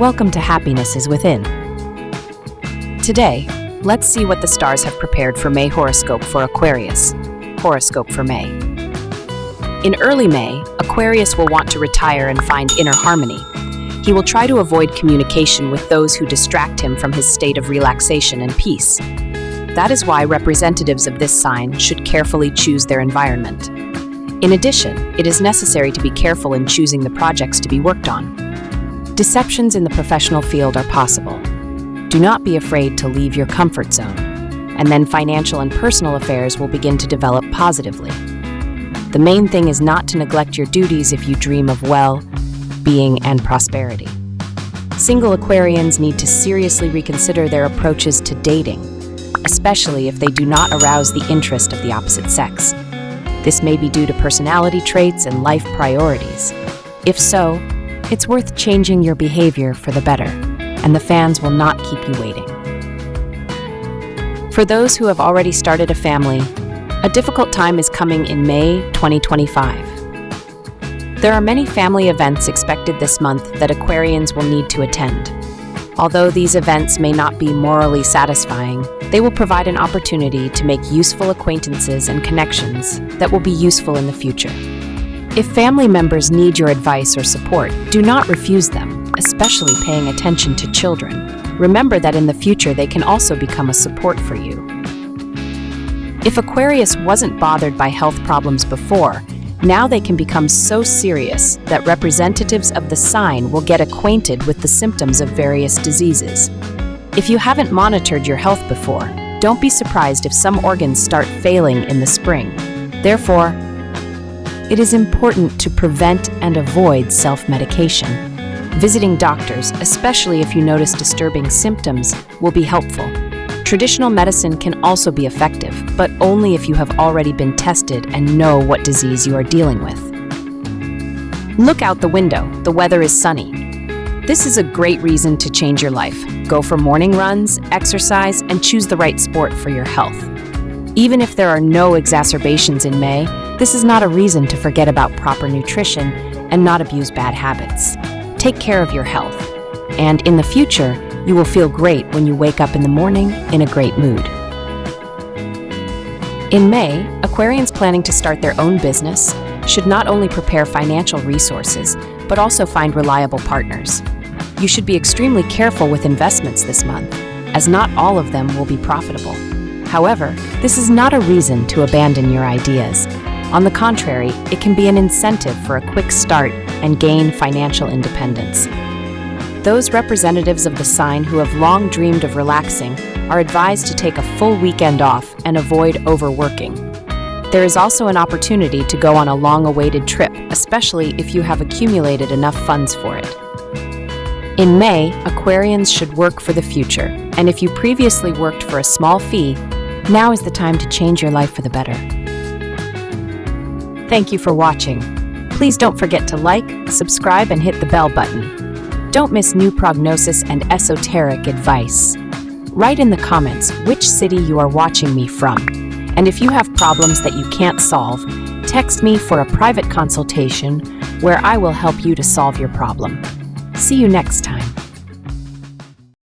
Welcome to Happiness is Within. Today, let's see what the stars have prepared for May horoscope for Aquarius. Horoscope for May. In early May, Aquarius will want to retire and find inner harmony. He will try to avoid communication with those who distract him from his state of relaxation and peace. That is why representatives of this sign should carefully choose their environment. In addition, it is necessary to be careful in choosing the projects to be worked on. Deceptions in the professional field are possible. Do not be afraid to leave your comfort zone, and then financial and personal affairs will begin to develop positively. The main thing is not to neglect your duties if you dream of well-being and prosperity. Single Aquarians need to seriously reconsider their approaches to dating, especially if they do not arouse the interest of the opposite sex. This may be due to personality traits and life priorities. If so, it's worth changing your behavior for the better, and the fans will not keep you waiting. For those who have already started a family, a difficult time is coming in May 2025. There are many family events expected this month that Aquarians will need to attend. Although these events may not be morally satisfying, they will provide an opportunity to make useful acquaintances and connections that will be useful in the future. If family members need your advice or support, do not refuse them, especially paying attention to children. Remember that in the future they can also become a support for you. If Aquarius wasn't bothered by health problems before, now they can become so serious that representatives of the sign will get acquainted with the symptoms of various diseases. If you haven't monitored your health before, don't be surprised if some organs start failing in the spring. Therefore, it is important to prevent and avoid self-medication. Visiting doctors, especially if you notice disturbing symptoms, will be helpful. Traditional medicine can also be effective, but only if you have already been tested and know what disease you are dealing with. Look out the window. The weather is sunny. This is a great reason to change your life. Go for morning runs, exercise, and choose the right sport for your health. Even if there are no exacerbations in May, this is not a reason to forget about proper nutrition and not abuse bad habits. Take care of your health, and in the future, you will feel great when you wake up in the morning in a great mood. In May, Aquarians planning to start their own business should not only prepare financial resources, but also find reliable partners. You should be extremely careful with investments this month, as not all of them will be profitable. However, this is not a reason to abandon your ideas. On the contrary, it can be an incentive for a quick start and gain financial independence. Those representatives of the sign who have long dreamed of relaxing are advised to take a full weekend off and avoid overworking. There is also an opportunity to go on a long-awaited trip, especially if you have accumulated enough funds for it. In May, Aquarians should work for the future, and if you previously worked for a small fee, now is the time to change your life for the better. Thank you for watching. Please don't forget to like, subscribe, and hit the bell button. Don't miss new prognosis and esoteric advice. Write in the comments which city you are watching me from. And if you have problems that you can't solve, text me for a private consultation where I will help you to solve your problem. See you next time.